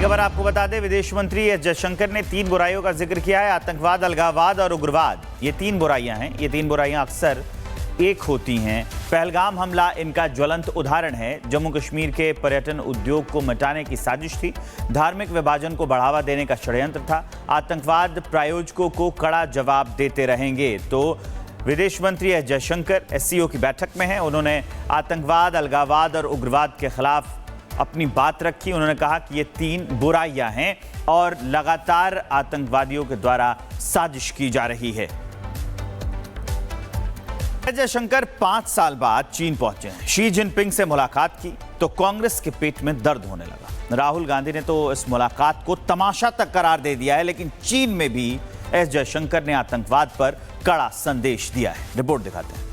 खबर आपको बता दें, विदेश मंत्री एस जयशंकर ने 3 बुराइयों का जिक्र किया है। आतंकवाद, अलगाववाद और उग्रवाद, ये 3 बुराइयां हैं। ये 3 बुराइयां अक्सर एक होती हैं। पहलगाम हमला इनका ज्वलंत उदाहरण है। जम्मू कश्मीर के पर्यटन उद्योग को मिटाने की साजिश थी। धार्मिक विभाजन को बढ़ावा देने का षड्यंत्र था। आतंकवाद प्रायोजकों को कड़ा जवाब देते रहेंगे। तो विदेश मंत्री एस जयशंकर एससीओ की बैठक में हैं। उन्होंने आतंकवाद, अलगाववाद और उग्रवाद के खिलाफ अपनी बात रखी। उन्होंने कहा कि ये 3 बुराइयां हैं और लगातार आतंकवादियों के द्वारा साजिश की जा रही है। जयशंकर 5 साल बाद चीन पहुंचे हैं। शी जिनपिंग से मुलाकात की तो कांग्रेस के पेट में दर्द होने लगा। राहुल गांधी ने तो इस मुलाकात को तमाशा तक करार दे दिया है, लेकिन चीन में भी एस जयशंकर ने आतंकवाद पर कड़ा संदेश दिया है। रिपोर्ट दिखाते हैं।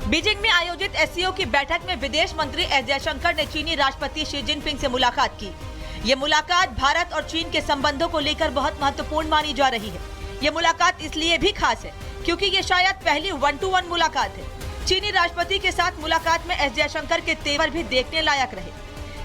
बीजिंग में आयोजित एससीओ की बैठक में विदेश मंत्री एस जयशंकर ने चीनी राष्ट्रपति शी जिनपिंग से मुलाकात की। ये मुलाकात भारत और चीन के संबंधों को लेकर बहुत महत्वपूर्ण मानी जा रही है। ये मुलाकात इसलिए भी खास है क्योंकि ये शायद पहली 1-to-1 मुलाकात है। चीनी राष्ट्रपति के साथ मुलाकात में एस जयशंकर के तेवर भी देखने लायक रहे।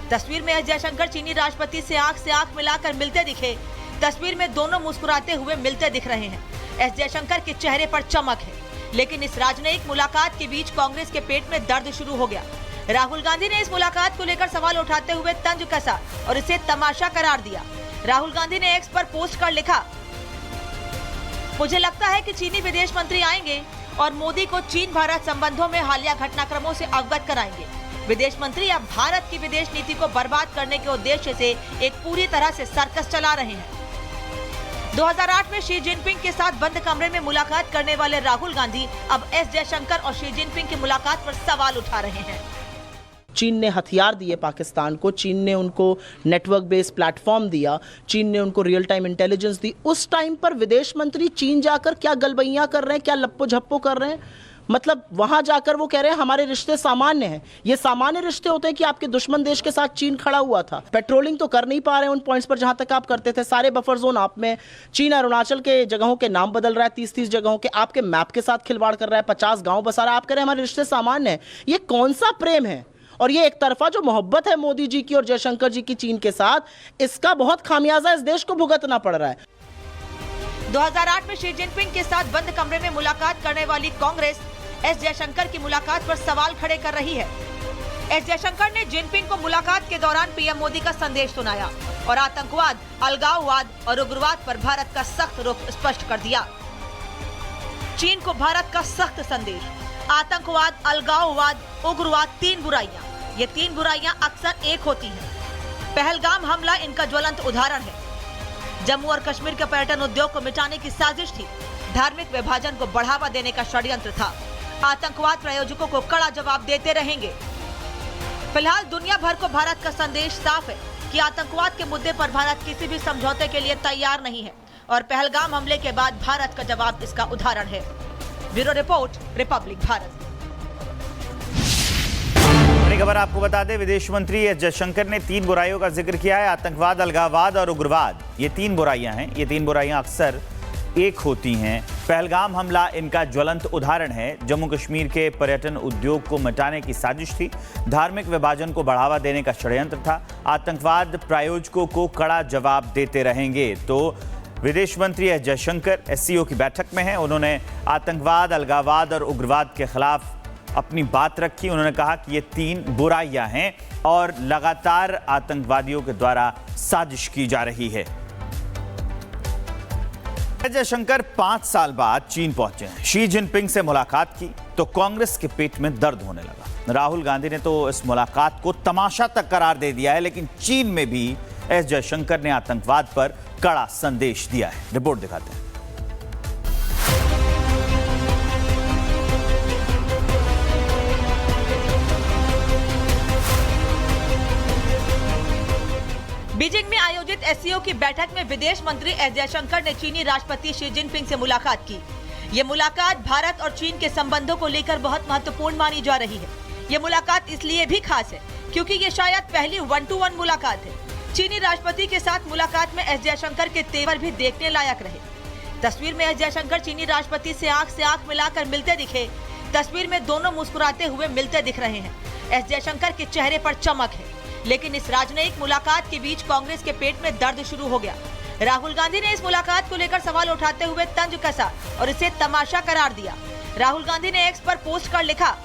तस्वीर में एस जयशंकर चीनी राष्ट्रपति से आंख मिलाकर मिलते दिखे। तस्वीर में दोनों मुस्कुराते हुए मिलते दिख रहे हैं। एस जयशंकर के चेहरे पर चमक है, लेकिन इस राजनयिक मुलाकात के बीच कांग्रेस के पेट में दर्द शुरू हो गया। राहुल गांधी ने इस मुलाकात को लेकर सवाल उठाते हुए तंज कसा और इसे तमाशा करार दिया। राहुल गांधी ने एक्स पर पोस्ट कर लिखा, मुझे लगता है कि चीनी विदेश मंत्री आएंगे और मोदी को चीन भारत संबंधों में हालिया घटनाक्रमों से अवगत कराएंगे। विदेश मंत्री अब भारत की विदेश नीति को बर्बाद करने के उद्देश्य से एक पूरी तरह से सर्कस चला रहे हैं। 2008 में शी जिनपिंग के साथ बंद कमरे में मुलाकात करने वाले राहुल गांधी अब एस जयशंकर और शी जिनपिंग की मुलाकात पर सवाल उठा रहे हैं। चीन ने हथियार दिए पाकिस्तान को, चीन ने उनको नेटवर्क बेस्ड प्लेटफॉर्म दिया, चीन ने उनको रियल टाइम इंटेलिजेंस दी। उस टाइम पर विदेश मंत्री चीन जाकर क्या गलबैयां कर रहे हैं, क्या लप्पो झप्पो कर रहे हैं। मतलब वहां जाकर वो कह रहे हैं हमारे रिश्ते सामान्य हैं। ये सामान्य रिश्ते होते हैं कि आपके दुश्मन देश के साथ चीन खड़ा हुआ था। पेट्रोलिंग तो कर नहीं पा रहे हैं उन पॉइंट्स पर जहां तक आप करते थे। सारे बफर जोन आप में। चीन अरुणाचल के जगहों के नाम बदल रहा है, 30-30 जगहों के। आपके मैप के साथ खिलवाड़ कर रहा है, 50 गांव बसा रहा है। आप कह रहे हैं हमारे रिश्ते सामान्य हैं। ये कौन सा प्रेम है? और ये एक तरफा जो मोहब्बत है मोदी जी की और जयशंकर जी की चीन के साथ, इसका बहुत खामियाजा इस देश को भुगतना पड़ रहा है। 2008 में शी जिनपिंग के साथ बंद कमरे में मुलाकात करने वाली कांग्रेस एस जयशंकर की मुलाकात पर सवाल खड़े कर रही है। एस जयशंकर ने जिनपिंग को मुलाकात के दौरान पीएम मोदी का संदेश सुनाया और आतंकवाद, अलगाववाद और उग्रवाद पर भारत का सख्त रुख स्पष्ट कर दिया। चीन को भारत का सख्त संदेश। आतंकवाद, अलगाववाद, उग्रवाद 3 बुराइयां। ये 3 बुराइयां अक्सर एक होती हैं। पहलगाम हमला इनका ज्वलंत उदाहरण है। जम्मू और कश्मीर के पर्यटन उद्योग को मिटाने की साजिश थी। धार्मिक विभाजन को बढ़ावा देने का षड्यंत्र था। आतंकवाद प्रायोजकों को कड़ा जवाब देते रहेंगे। फिलहाल दुनिया भर को भारत का संदेश साफ है कि आतंकवाद के मुद्दे पर भारत किसी भी समझौते के लिए तैयार नहीं है और पहलगाम हमले के बाद भारत का जवाब इसका उदाहरण है। Bureau report, Republic Bharat. बड़ी खबर आपको बता दें, विदेश मंत्री एस जयशंकर ने 3 बुराइयों का जिक्र किया है। आतंकवाद, अलगाववाद और उग्रवाद, ये 3 बुराइयां हैं। ये 3 बुराइयां अक्सर एक होती हैं। पहलगाम हमला इनका ज्वलंत उदाहरण है। जम्मू कश्मीर के पर्यटन उद्योग को मिटाने की साजिश थी। धार्मिक विभाजन को बढ़ावा देने का षड्यंत्र था। आतंकवाद प्रायोजकों को कड़ा जवाब देते रहेंगे। तो विदेश मंत्री एस जयशंकर एससीओ की बैठक में हैं। उन्होंने आतंकवाद, अलगाववाद और उग्रवाद के खिलाफ अपनी बात रखी। उन्होंने कहा कि ये 3 बुराइयां हैं और लगातार आतंकवादियों के द्वारा साजिश की जा रही है। जयशंकर 5 साल बाद चीन पहुंचे हैं। शी जिनपिंग से मुलाकात की तो कांग्रेस के पेट में दर्द होने लगा। राहुल गांधी ने तो इस मुलाकात को तमाशा तक करार दे दिया है, लेकिन चीन में भी एस जयशंकर ने आतंकवाद पर कड़ा संदेश दिया है। रिपोर्ट दिखाते हैं। बीजिंग में आयोजित एससीओ की बैठक में विदेश मंत्री एस जयशंकर ने चीनी राष्ट्रपति शी जिनपिंग से मुलाकात की। ये मुलाकात भारत और चीन के संबंधों को लेकर बहुत महत्वपूर्ण मानी जा रही है। ये मुलाकात इसलिए भी खास है क्योंकि ये शायद पहली 1-to-1 मुलाकात है। चीनी राष्ट्रपति के साथ मुलाकात में एस जयशंकर के तेवर भी देखने लायक रहे। तस्वीर में एस जयशंकर चीनी राष्ट्रपति से आंख मिलाकर मिलते दिखे। तस्वीर में दोनों मुस्कुराते हुए मिलते दिख रहे हैं। एस जयशंकर के चेहरे पर चमक है, लेकिन इस राजनयिक मुलाकात के बीच कांग्रेस के पेट में दर्द शुरू हो गया। राहुल गांधी ने इस मुलाकात को लेकर सवाल उठाते हुए तंज कसा और इसे तमाशा करार दिया। राहुल गांधी ने एक्स पर पोस्ट कर लिखा,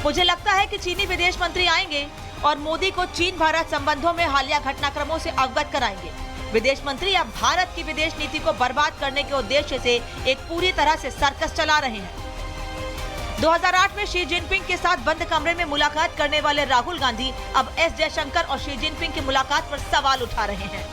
मुझे लगता है कि चीनी विदेश मंत्री आएंगे और मोदी को चीन भारत संबंधों में हालिया घटनाक्रमों से अवगत कराएंगे। विदेश मंत्री अब भारत की विदेश नीति को बर्बाद करने के उद्देश्य से एक पूरी तरह से सर्कस चला रहे हैं। 2008 में शी जिनपिंग के साथ बंद कमरे में मुलाकात करने वाले राहुल गांधी अब एस जयशंकर और शी जिनपिंग की मुलाकात पर सवाल उठा रहे हैं।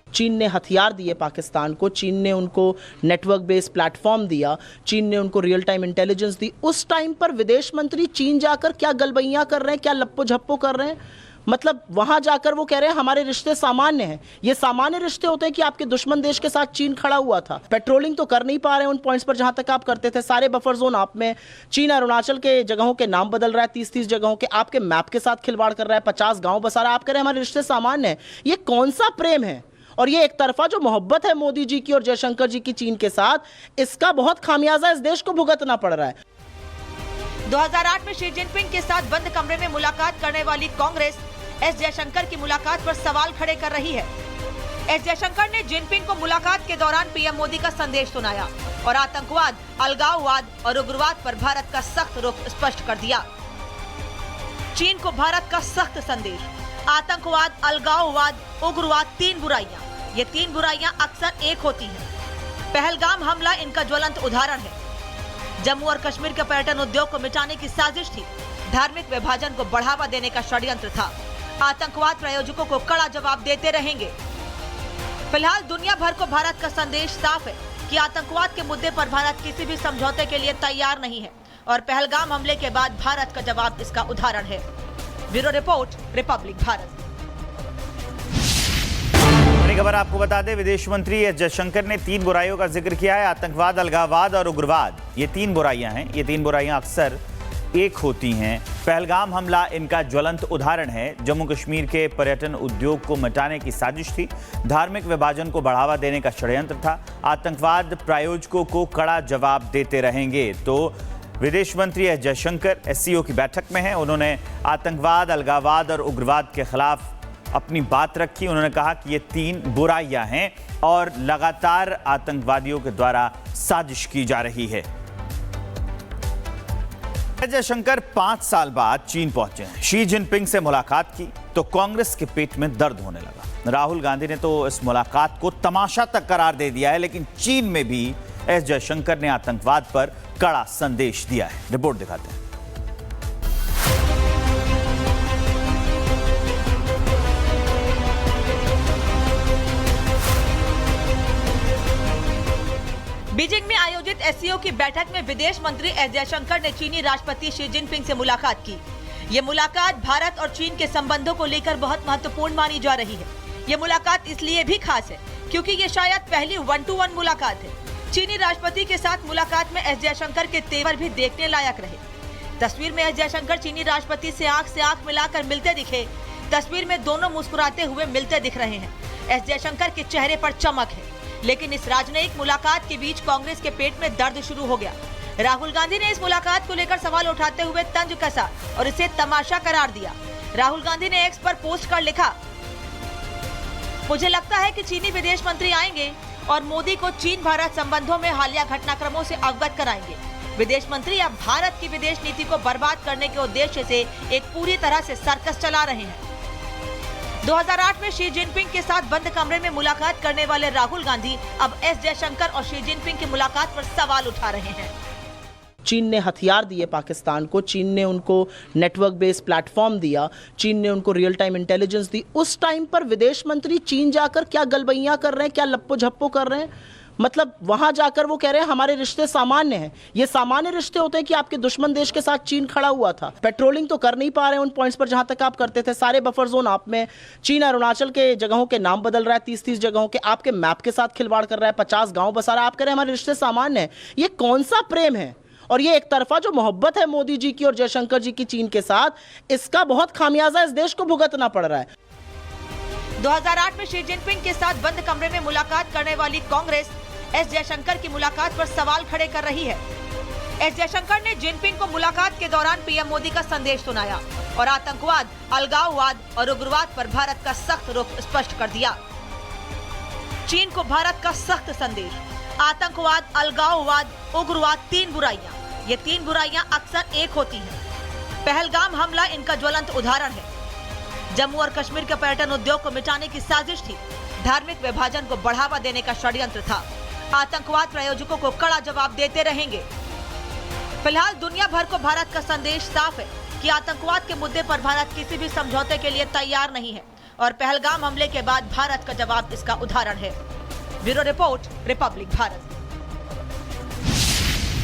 चीन ने हथियार दिए पाकिस्तान को, चीन ने उनको नेटवर्क बेस्ड प्लेटफॉर्म दिया, चीन ने उनको रियल टाइम इंटेलिजेंस दी। उस टाइम पर विदेश मंत्री चीन जाकर क्या गलबैयां कर रहे हैं, क्या लप्पो झप्पो कर रहे हैं। मतलब वहां जाकर वो कह रहे हैं हमारे रिश्ते सामान्य हैं। ये सामान्य रिश्ते होते हैं कि आपके दुश्मन देश के साथ चीन खड़ा हुआ था। पेट्रोलिंग तो कर नहीं पा रहे हैं उन पॉइंट्स पर जहां तक आप करते थे। सारे बफर जोन आप में, चीन अरुणाचल के जगहों के नाम बदल रहा है, 30-30 जगहों के, आपके मैप के साथ खिलवाड़ कर रहा है, 50 गांव बसा रहा है। आप कह रहे हैं हमारे रिश्ते सामान्य हैं। ये कौन सा प्रेम है? और ये एक तरफा जो मोहब्बत है मोदी जी की और जयशंकर जी की चीन के साथ, इसका बहुत खामियाजा इस देश को भुगतना पड़ रहा है। 2008 में शी जिनपिंग के साथ बंद कमरे में मुलाकात करने वाली कांग्रेस एस जयशंकर की मुलाकात पर सवाल खड़े कर रही है। एस जयशंकर ने जिनपिंग को मुलाकात के दौरान पीएम मोदी का संदेश सुनाया और आतंकवाद, अलगाववाद और उग्रवाद पर भारत का सख्त रुख स्पष्ट कर दिया। चीन को भारत का सख्त संदेश। आतंकवाद, अलगाववाद, उग्रवाद 3 बुराइयां। ये 3 बुराइयां अक्सर एक होती हैं। पहलगाम हमला इनका ज्वलंत उदाहरण है। जम्मू और कश्मीर के पर्यटन उद्योग को मिटाने की साजिश थी। धार्मिक विभाजन को बढ़ावा देने का षड्यंत्र था। आतंकवाद प्रायोजकों को कड़ा जवाब देते रहेंगे। फिलहाल दुनिया भर को भारत का संदेश साफ है कि आतंकवाद के मुद्दे पर भारत किसी भी समझौते के लिए तैयार नहीं है और पहलगाम हमले के बाद भारत का जवाब इसका उदाहरण है। Bureau report, Republic Bharat. बड़ी खबर आपको बता दें, विदेश मंत्री एस जयशंकर ने 3 बुराइयों का जिक्र किया है। आतंकवाद, अलगाववाद और उग्रवाद, ये 3 बुराइयां हैं। ये 3 बुराइयां अक्सर एक होती हैं। पहलगाम हमला इनका ज्वलंत उदाहरण है। जम्मू कश्मीर के पर्यटन उद्योग को मिटाने की साजिश थी। धार्मिक विभाजन को बढ़ावा देने का षड्यंत्र था। आतंकवाद प्रायोजकों को कड़ा जवाब देते रहेंगे। तो विदेश मंत्री एस जयशंकर एससीओ की बैठक में हैं। उन्होंने आतंकवाद, अलगाववाद और उग्रवाद के खिलाफ अपनी बात रखी। उन्होंने कहा कि ये 3 बुराइयां हैं और लगातार आतंकवादियों के द्वारा साजिश की जा रही है। जयशंकर 5 साल बाद चीन पहुंचे हैं। शी जिनपिंग से मुलाकात की तो कांग्रेस के पेट में दर्द होने लगा। राहुल गांधी ने तो इस मुलाकात को तमाशा तक करार दे दिया है, लेकिन चीन में भी एस जयशंकर ने आतंकवाद पर कड़ा संदेश दिया है। रिपोर्ट दिखाते हैं। बीजिंग में आयोजित एससीओ की बैठक में विदेश मंत्री एस जयशंकर ने चीनी राष्ट्रपति शी जिनपिंग से मुलाकात की। ये मुलाकात भारत और चीन के संबंधों को लेकर बहुत महत्वपूर्ण मानी जा रही है। ये मुलाकात इसलिए भी खास है क्योंकि ये शायद पहली 1-to-1 मुलाकात है। चीनी राष्ट्रपति के साथ मुलाकात में एस जयशंकर के तेवर भी देखने लायक रहे। तस्वीर में एस जयशंकर चीनी राष्ट्रपति से आंख मिलाकर मिलते दिखे। तस्वीर में दोनों मुस्कुराते हुए मिलते दिख रहे हैं। एस जयशंकर के चेहरे पर चमक है, लेकिन इस राजनयिक मुलाकात के बीच कांग्रेस के पेट में दर्द शुरू हो गया। राहुल गांधी ने इस मुलाकात को लेकर सवाल उठाते हुए तंज कसा और इसे तमाशा करार दिया। राहुल गांधी ने एक्स पर पोस्ट कर लिखा, मुझे लगता है कि चीनी विदेश मंत्री आएंगे और मोदी को चीन भारत संबंधों में हालिया घटनाक्रमों से अवगत कराएंगे। विदेश मंत्री अब भारत की विदेश नीति को बर्बाद करने के उद्देश्य से एक पूरी तरह से सर्कस चला रहे हैं। 2008 में शी जिनपिंग के साथ बंद कमरे में मुलाकात करने वाले राहुल गांधी अब एस जयशंकर और शी जिनपिंग की मुलाकात पर सवाल उठा रहे हैं। चीन ने हथियार दिए पाकिस्तान को, चीन ने उनको नेटवर्क बेस्ड प्लेटफॉर्म दिया, चीन ने उनको रियल टाइम इंटेलिजेंस दी। उस टाइम पर विदेश मंत्री चीन जाकर क्या गलबैयां कर रहे हैं, क्या लप्पो झप्पो कर रहे हैं। मतलब वहां जाकर वो कह रहे हैं हमारे रिश्ते सामान्य हैं। ये सामान्य रिश्ते होते हैं कि आपके दुश्मन देश के साथ चीन खड़ा हुआ था। पेट्रोलिंग तो कर नहीं पा रहे हैं उन पॉइंट्स पर जहां तक आप करते थे। सारे बफर जोन आप में, चीन अरुणाचल के जगहों के नाम बदल रहा है, 30-30 जगहों के, आपके मैप के साथ खिलवाड़ कर रहा है, 50 गांव बसा रहा है। आप कह रहे हैं हमारे रिश्ते सामान्य हैं। ये कौन सा प्रेम है? और ये एक तरफा जो मोहब्बत है मोदी जी की और जयशंकर जी की चीन के साथ, इसका बहुत खामियाजा इस देश को भुगतना पड़ रहा है। 2008 में शी जिनपिंग के साथ बंद कमरे में मुलाकात करने वाली कांग्रेस एस जयशंकर की मुलाकात पर सवाल खड़े कर रही है। एस जयशंकर ने जिनपिंग को मुलाकात के दौरान पीएम मोदी का संदेश सुनाया और आतंकवाद, अलगाववाद और उग्रवाद पर भारत का सख्त रुख स्पष्ट कर दिया। चीन को भारत का सख्त संदेश। आतंकवाद, अलगाववाद, उग्रवाद 3 बुराइयां। ये 3 बुराइयां अक्सर एक होती हैं। पहलगाम हमला इनका ज्वलंत उदाहरण है। जम्मू और कश्मीर के पर्यटन उद्योग को मिटाने की साजिश थी। धार्मिक विभाजन को बढ़ावा देने का षड्यंत्र था। आतंकवाद प्रायोजकों को कड़ा जवाब देते रहेंगे। फिलहाल दुनिया भर को भारत का संदेश साफ है कि आतंकवाद के मुद्दे पर भारत किसी भी समझौते के लिए तैयार नहीं है और पहलगाम हमले के बाद भारत का जवाब इसका उदाहरण है। Bureau report, Republic Bharat.